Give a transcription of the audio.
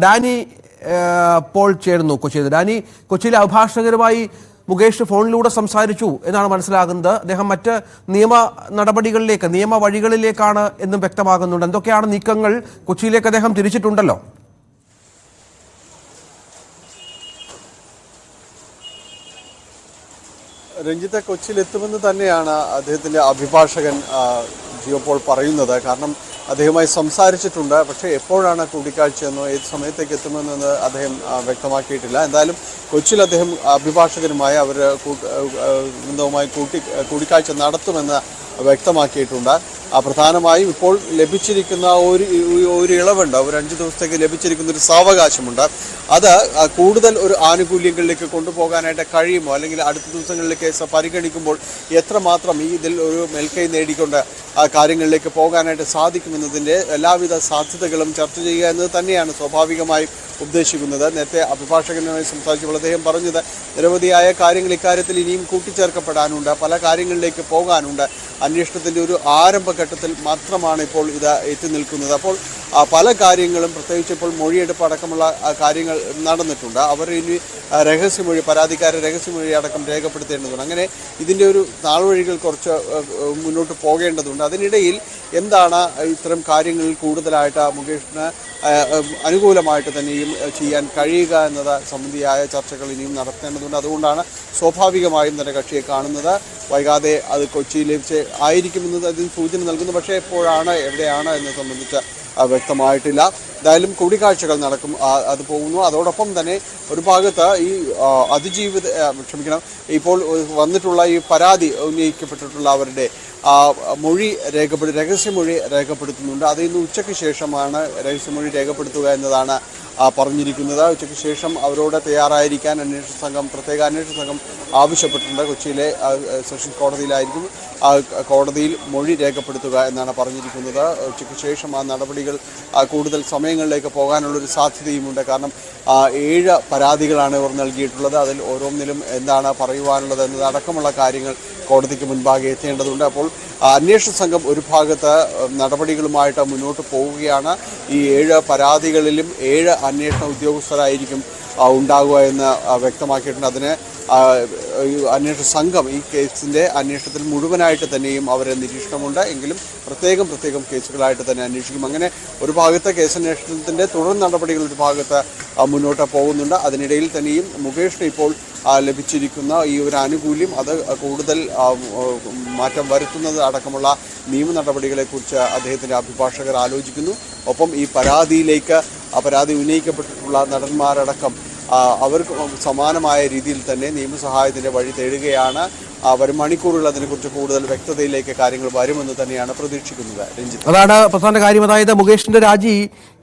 Dani Paul ചേരുന്നു കൊച്ചിയിൽ. Dani, കൊച്ചിയിലെ അഭിഭാഷകരുമായി മുകേഷ് ഫോണിലൂടെ സംസാരിച്ചു എന്നാണ് മനസ്സിലാകുന്നത്. അദ്ദേഹം മറ്റ് നിയമ നടപടികളിലേക്ക്, നിയമ വഴികളിലേക്കാണ് എന്നും വ്യക്തമാകുന്നുണ്ട്. എന്തൊക്കെയാണ് നീക്കങ്ങൾ? കൊച്ചിയിലേക്ക് അദ്ദേഹം തിരിച്ചിട്ടുണ്ടല്ലോ. രഞ്ജിത്തെ, കൊച്ചിയിലെത്തുമെന്ന് തന്നെയാണ് അദ്ദേഹത്തിൻ്റെ അഭിഭാഷകൻ ജിയോ പോൾ പറയുന്നത്. കാരണം അദ്ദേഹവുമായി സംസാരിച്ചിട്ടുണ്ട്. പക്ഷേ എപ്പോഴാണ് കൂടിക്കാഴ്ചയെന്നോ ഏത് സമയത്തേക്ക് എത്തുമെന്ന് അദ്ദേഹം വ്യക്തമാക്കിയിട്ടില്ല. എന്തായാലും കൊച്ചിയിൽ അദ്ദേഹം അഭിഭാഷകരുമായി അവർ ബന്ധവുമായി കൂടിക്കാഴ്ച നടത്തുമെന്ന് വ്യക്തമാക്കിയിട്ടുണ്ട്. പ്രധാനമായും ഇപ്പോൾ ലഭിച്ചിരിക്കുന്ന ഒരു ഇളവുണ്ട്, ഒരു 5 ദിവസത്തേക്ക് ലഭിച്ചിരിക്കുന്ന ഒരു സാവകാശമുണ്ട്. അത് കൂടുതൽ ഒരു ആനുകൂല്യങ്ങളിലേക്ക് കൊണ്ടുപോകാനായിട്ട് കഴിയുമോ, അല്ലെങ്കിൽ അടുത്ത ദിവസങ്ങളിലേക്ക് പരിഗണിക്കുമ്പോൾ എത്രമാത്രം ഇതിൽ ഒരു മേൽക്കൈ നേടിക്കൊണ്ട് കാര്യങ്ങളിലേക്ക് പോകാനായിട്ട് സാധിക്കുമെന്നതിൻ്റെ എല്ലാവിധ സാധ്യതകളും ചർച്ച ചെയ്യുക എന്നത് തന്നെയാണ് സ്വാഭാവികമായും ഉദ്ദേശിക്കുന്നത്. നേരത്തെ അഭിഭാഷകനുമായി സംസാരിച്ചപ്പോൾ അദ്ദേഹം പറഞ്ഞത് നിരവധിയായ കാര്യങ്ങൾ ഇക്കാര്യത്തിൽ ഇനിയും കൂട്ടിച്ചേർക്കപ്പെടാനുണ്ട്, പല കാര്യങ്ങളിലേക്ക് പോകാനുണ്ട്. അന്വേഷണത്തിൻ്റെ ഒരു ആരംഭഘട്ടത്തിൽ മാത്രമാണ് ഇപ്പോൾ ഇത് എത്തി നിൽക്കുന്നത്. അപ്പോൾ പല കാര്യങ്ങളും, പ്രത്യേകിച്ച് ഇപ്പോൾ മൊഴിയെടുപ്പ് അടക്കമുള്ള കാര്യങ്ങൾ നടന്നിട്ടുണ്ട്. അവർ ഇനി രഹസ്യമൊഴി, പരാതിക്കാരുടെ രഹസ്യമൊഴി അടക്കം രേഖപ്പെടുത്തേണ്ടതുണ്ട്. അങ്ങനെ ഇതിൻ്റെ ഒരു നാൾവഴികൾ കുറച്ച് മുന്നോട്ട് പോകേണ്ടതുണ്ട്. അതിനിടയിൽ എന്താണ് ഇത്തരം കാര്യങ്ങളിൽ കൂടുതലായിട്ട് മുകേഷിന് അനുകൂലമായിട്ട് തന്നെയും ചെയ്യാൻ കഴിയുക എന്നത് സംബന്ധിയായ ചർച്ചകൾ ഇനിയും നടത്തേണ്ടതുണ്ട്. അതുകൊണ്ടാണ് സ്വാഭാവികമായും തന്നെ കക്ഷിയെ കാണുന്നത്. വൈകാതെ അത് കൊച്ചിയിലേക്ക് ആയിരിക്കുമെന്നത് അതിന് സൂചന നൽകുന്നു. പക്ഷേ എപ്പോഴാണ്, എവിടെയാണ് എന്നത് സംബന്ധിച്ച് വ്യക്തമായിട്ടില്ല. എന്തായാലും കൂടിക്കാഴ്ചകൾ നടക്കും, അത് പോകുന്നു. അതോടൊപ്പം തന്നെ ഒരു ഭാഗത്ത് ഈ ഇപ്പോൾ വന്നിട്ടുള്ള ഈ പരാതി ഉന്നയിക്കപ്പെട്ടിട്ടുള്ള അവരുടെ രഹസ്യമൊഴി രേഖപ്പെടുത്തുന്നുണ്ട്. അത് ഇന്ന് ഉച്ചയ്ക്ക് ശേഷമാണ് രഹസ്യമൊഴി രേഖപ്പെടുത്തുക എന്നതാണ് പറഞ്ഞിരിക്കുന്നത്. ഉച്ചയ്ക്ക് ശേഷം അവരോട് തയ്യാറായിരിക്കാൻ പ്രത്യേക അന്വേഷണ സംഘം ആവശ്യപ്പെട്ടിട്ടുണ്ട്. കൊച്ചിയിലെ സെഷൻസ് കോടതിയിലായിരിക്കും കോടതിയിൽ മൊഴി രേഖപ്പെടുത്തുക എന്നാണ് പറഞ്ഞിരിക്കുന്നത്. ഉച്ചയ്ക്ക് ശേഷം ആ നടപടികൾ കൂടുതൽ സമയങ്ങളിലേക്ക് പോകാനുള്ളൊരു സാധ്യതയുമുണ്ട്. കാരണം 7 പരാതികളാണ് ഇവർ നൽകിയിട്ടുള്ളത്. അതിൽ ഓരോന്നിലും എന്താണ് പറയുവാനുള്ളത് എന്നതടക്കമുള്ള കാര്യങ്ങൾ കോടതിക്ക് മുൻപാകെ എത്തേണ്ടതുണ്ട്. അപ്പോൾ അന്വേഷണ സംഘം ഒരു ഭാഗത്ത് നടപടികളുമായിട്ട് മുന്നോട്ട് പോവുകയാണ്. ഈ 7 പരാതികളിലും 7 അന്വേഷണ ഉദ്യോഗസ്ഥരായിരിക്കും ഉണ്ടാകുക എന്ന് വ്യക്തമാക്കിയിട്ടുണ്ട്. അതിന് അന്വേഷണ സംഘം ഈ കേസിൻ്റെ അന്വേഷണത്തിൽ മുഴുവനായിട്ട് തന്നെയും അവരെ നിരീക്ഷണമുണ്ട്. എങ്കിലും പ്രത്യേകം കേസുകളായിട്ട് തന്നെ അന്വേഷിക്കും. അങ്ങനെ ഒരു ഭാഗത്ത് കേസന്വേഷണത്തിൻ്റെ തുടർ നടപടികൾ ഒരു ഭാഗത്ത് മുന്നോട്ട് പോകുന്നുണ്ട്. അതിനിടയിൽ തന്നെയും മുകേഷിന് ഇപ്പോൾ ലഭിച്ചിരിക്കുന്ന ഈ ഒരു ആനുകൂല്യം അത് കൂടുതൽ മാറ്റം വരുത്തുന്നത് അടക്കമുള്ള നിയമ നടപടികളെക്കുറിച്ച് അദ്ദേഹത്തിൻ്റെ അഭിഭാഷകർ ആലോചിക്കുന്നു. ഒപ്പം ഈ പരാതി ഉന്നയിക്കപ്പെട്ടിട്ടുള്ള നടന്മാരടക്കം അവർക്ക് സമാനമായ രീതിയിൽ തന്നെ നിയമസഹായത്തിൻ്റെ വഴി തേടുകയാണ്. വരും മണിക്കൂറുകൾ അതിനെക്കുറിച്ച് കൂടുതൽ വ്യക്തതയിലേക്ക് കാര്യങ്ങൾ വരുമെന്ന് തന്നെയാണ് പ്രതീക്ഷിക്കുന്നത്. രഞ്ജിത്ത്, അതാണ് പ്രധാന കാര്യം. അതായത് മുകേഷിന്റെ രാജി